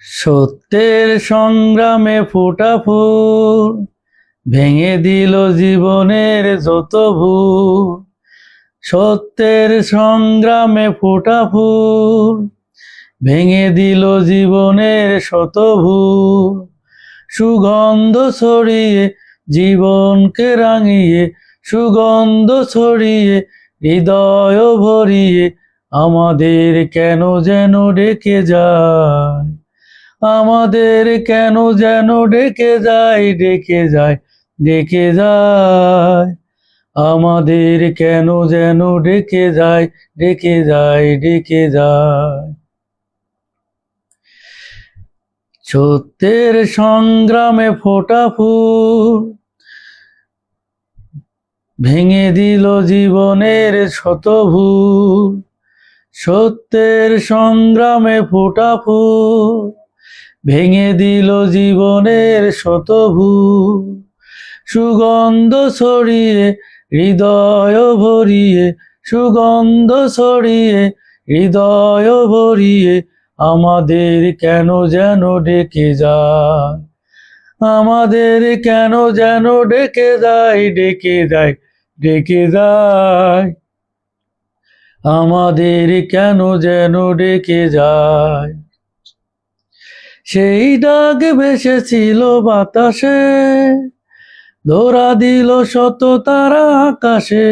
সত্যের সংগ্রামে ফোটা ফুল ভেঙে দিল জীবনের যত ভুল। সত্যের সংগ্রামে ফোটা ফুল ভেঙে দিল জীবনের শত ভুল। সুগন্ধ ছড়িয়ে জীবনকে রাঙিয়ে, সুগন্ধ ছড়িয়ে হৃদয় ভরিয়ে আমাদের কেন যেন ডেকে যায়, আমাদের কেন যেন ডেকে যায়, ডেকে যায়, ডেকে যায়, আমাদের কেন যেন ডেকে যায়, ডেকে যায়, ডেকে যায়। সত্যের সংগ্রামে ফোটা ফুল ভেঙে দিল জীবনের শত ভুল। সত্যের সংগ্রামে ফোটা ফুল ভেঙে দিল জীবনের শত ভুল। সুগন্ধ ছড়িয়ে হৃদয় ভরিয়ে, সুগন্ধ ছড়িয়ে হৃদয় ভরিয়ে আমাদের কেন যেন ডেকে যায়, আমাদের কেন যেন ডেকে যায়, ডেকে যায়, ডেকে যায়, আমাদের কেন যেন ডেকে যায়। সেই ডাক ভেসেছিল বাতাসে, ধরা দিল শত তারা আকাশে।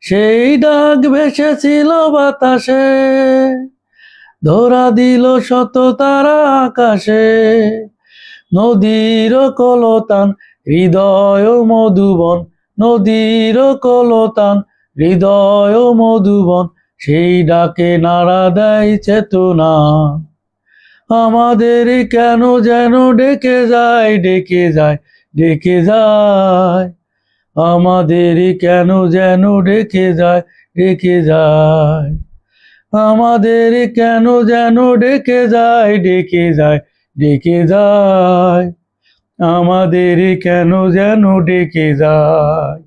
সেই ডাক ভেসেছিল বাতাসে, ধরা দিল শত তারা আকাশে। নদীর কলতান হৃদয় মধুবন, নদীর কলতান হৃদয় মধুবন, সেই ডাকে নাড়া দেয় চেতনা আমাদের কেন যেন ডেকে যায়, ডেকে যায়, ডেকে যায়, আমাদের কেন যেন ডেকে যায়, ডেকে যায়, আমাদের কেন যেন ডেকে যায়, ডেকে যায়, ডেকে যায়, আমাদের কেন যেন ডেকে যায়।